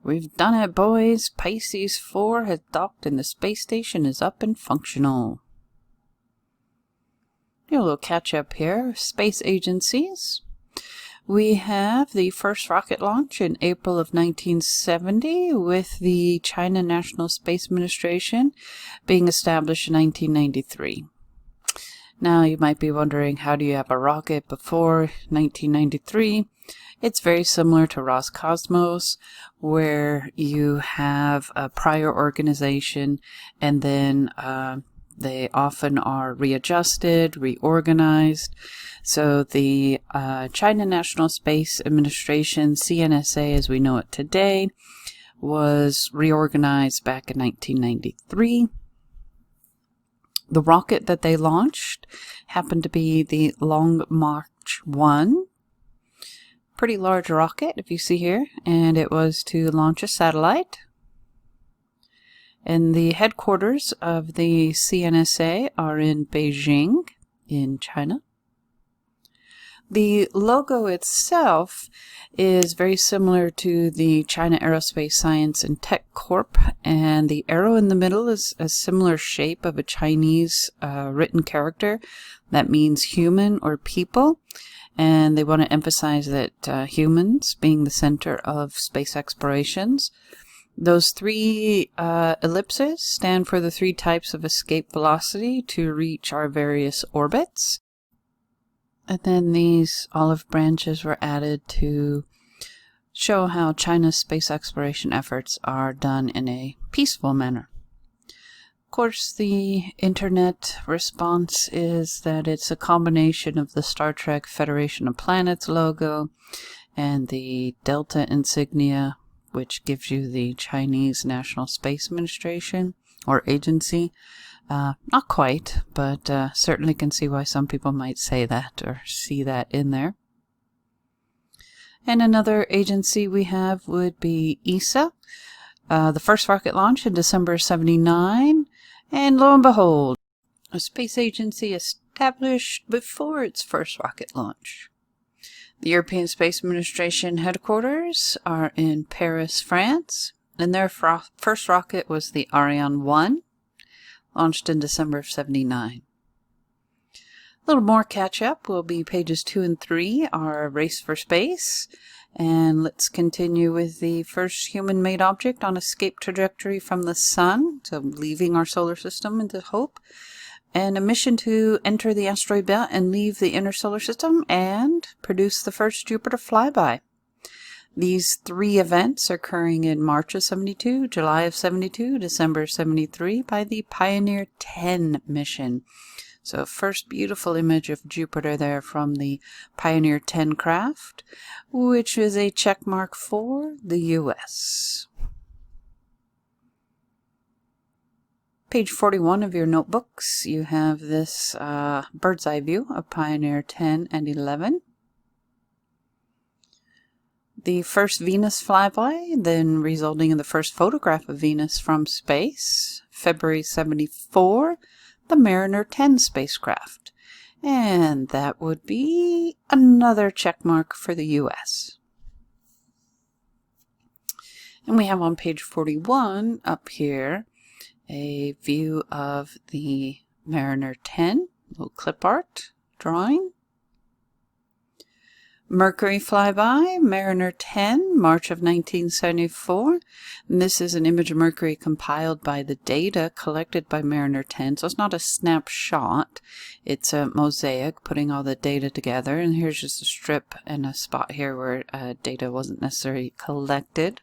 We've done it, boys. Pisces 4 has docked and the space station is up and functional. A little catch up here. Space agencies. We have the first rocket launch in April of 1970 with the China National Space Administration being established in 1993. Now you might be wondering, how do you have a rocket before 1993? It's very similar to Roscosmos, where you have a prior organization and then they often are readjusted, reorganized. So the China National Space Administration, CNSA as we know it today, was reorganized back in 1993. The rocket that they launched happened to be the Long March 1. Pretty large rocket, if you see here, and it was to launch a satellite. And the headquarters of the CNSA are in Beijing, in China. The logo itself is very similar to the China Aerospace Science and Tech Corp, and the arrow in the middle is a similar shape of a Chinese written character that means human or people, and they want to emphasize that humans being the center of space explorations. Those three ellipses stand for the three types of escape velocity to reach our various orbits. And then these olive branches were added to show how China's space exploration efforts are done in a peaceful manner. Of course, the internet response is that it's a combination of the Star Trek Federation of Planets logo and the Delta insignia, which gives you the Chinese National Space Administration or agency. Not quite, but certainly can see why some people might say that or see that in there. And another agency we have would be ESA. The first rocket launch in December 79, and lo and behold, a space agency established before its first rocket launch. The European Space Administration headquarters are in Paris, France, and their first rocket was the Ariane 1, launched in December of 79. A little more catch-up will be pages 2 and 3, our Race for Space. And let's continue with the first human-made object on escape trajectory from the Sun, so leaving our solar system into Hope, and a mission to enter the asteroid belt and leave the inner solar system and produce the first Jupiter flyby. These three events are occurring in March of 72, July of 72, December of 73 by the Pioneer 10 mission. So first beautiful image of Jupiter there from the Pioneer 10 craft, which is a check mark for the US. Page 41 of your notebooks, you have this bird's eye view of Pioneer 10 and 11. The first Venus flyby, then resulting in the first photograph of Venus from space, February 74, the Mariner 10 spacecraft. And that would be another check mark for the US. And we have on page 41 up here a view of the Mariner 10, little clip art drawing. Mercury flyby, Mariner 10, March of 1974. And this is an image of Mercury compiled by the data collected by Mariner 10. So it's not a snapshot, it's a mosaic putting all the data together. And here's just a strip and a spot here where data wasn't necessarily collected.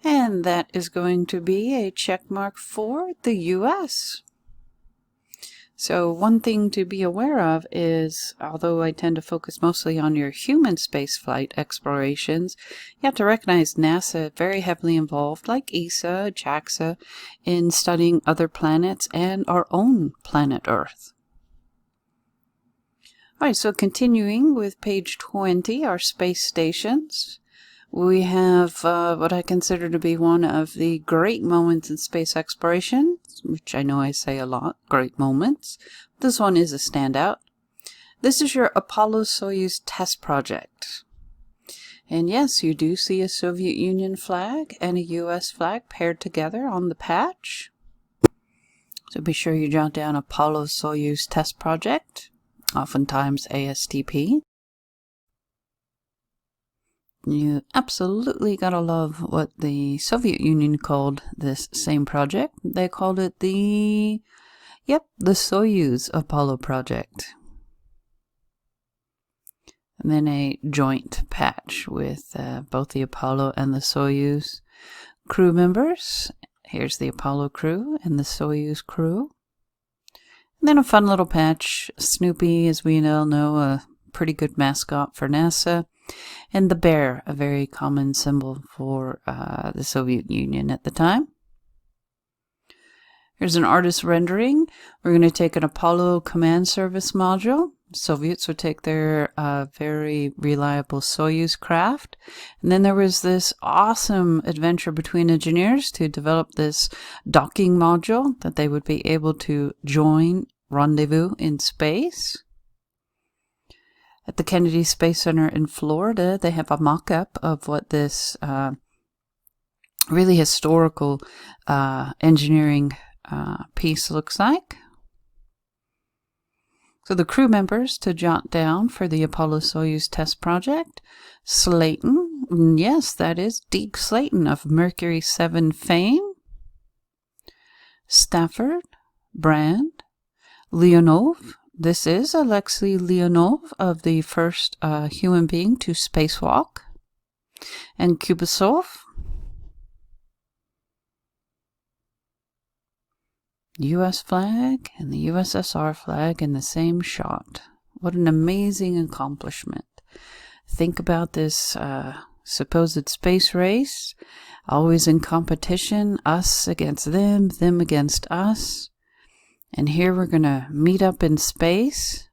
And that is going to be a check mark for the US. So one thing to be aware of is, although I tend to focus mostly on your human spaceflight explorations, you have to recognize NASA very heavily involved, like ESA, JAXA, in studying other planets and our own planet Earth. Alright, so continuing with page 20, our space stations. We have what I consider to be one of the great moments in space exploration, which I know I say a lot, great moments. This one is a standout. This is your Apollo-Soyuz test project. And yes, you do see a Soviet Union flag and a US flag paired together on the patch. So be sure you jot down Apollo-Soyuz test project, oftentimes ASTP. You absolutely gotta love what the Soviet Union called this same project. They called it the Soyuz Apollo project. And then a joint patch with both the Apollo and the Soyuz crew members. Here's the Apollo crew and the Soyuz crew. And then a fun little patch. Snoopy, as we all know, a pretty good mascot for NASA. And the bear, a very common symbol for the Soviet Union at the time. Here's an artist rendering. We're going to take an Apollo Command Service module. Soviets would take their very reliable Soyuz craft. And then there was this awesome adventure between engineers to develop this docking module that they would be able to join, rendezvous in space. At the Kennedy Space Center in Florida, they have a mock-up of what this really historical engineering piece looks like. So the crew members to jot down for the Apollo-Soyuz test project: Slayton, yes, that is Deke Slayton of Mercury 7 fame. Stafford, Brand, Leonov, this is Alexei Leonov of the first human being to spacewalk. And Kubasov, US flag and the USSR flag in the same shot. What an amazing accomplishment. Think about this supposed space race, always in competition, us against them, them against us. And here we're going to meet up in space.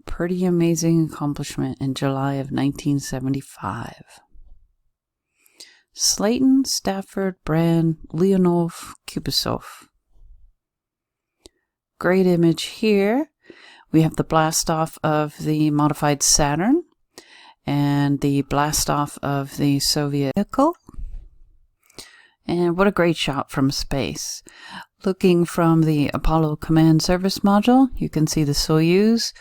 Pretty amazing accomplishment in July of 1975. Slayton, Stafford, Brand, Leonov, Kubasov. Great image here. We have the blast off of the modified Saturn and the blast off of the Soviet vehicle. And what a great shot from space. Looking from the Apollo Command Service module, you can see the Soyuz.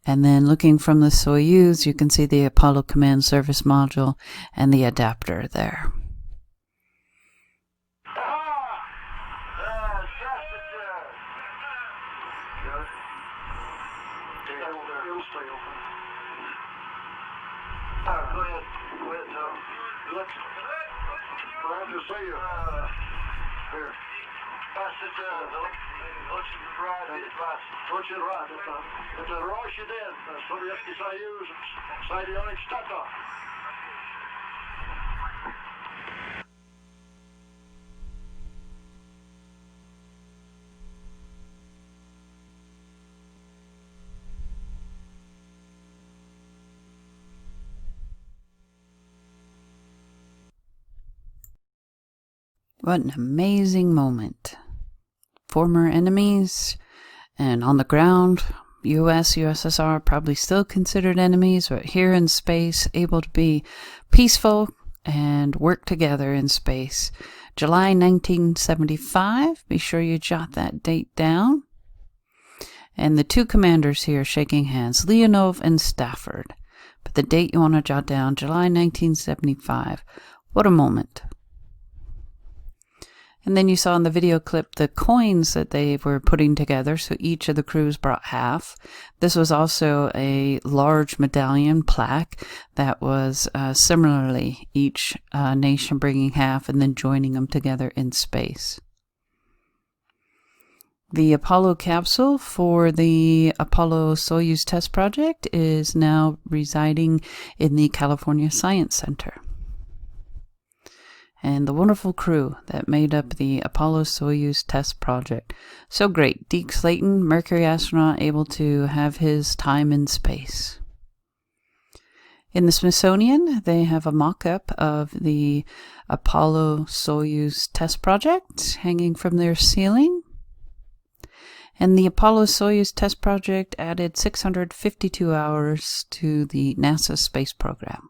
And then looking from the Soyuz, you can see the Apollo Command Service module and the adapter there. What an amazing moment. Former enemies, and on the ground, US, USSR probably still considered enemies, but here in space, able to be peaceful and work together in space. July 1975, be sure you jot that date down. And the two commanders here shaking hands, Leonov and Stafford. But the date you want to jot down, July 1975. What a moment. And then you saw in the video clip the coins that they were putting together, so each of the crews brought half. This was also a large medallion plaque that was similarly each nation bringing half and then joining them together in space. The Apollo capsule for the Apollo-Soyuz test project is now residing in the California Science Center. And the wonderful crew that made up the Apollo-Soyuz test project. So great. Deke Slayton, Mercury astronaut, able to have his time in space. In the Smithsonian, they have a mock-up of the Apollo-Soyuz test project hanging from their ceiling. And the Apollo-Soyuz test project added 652 hours to the NASA space program.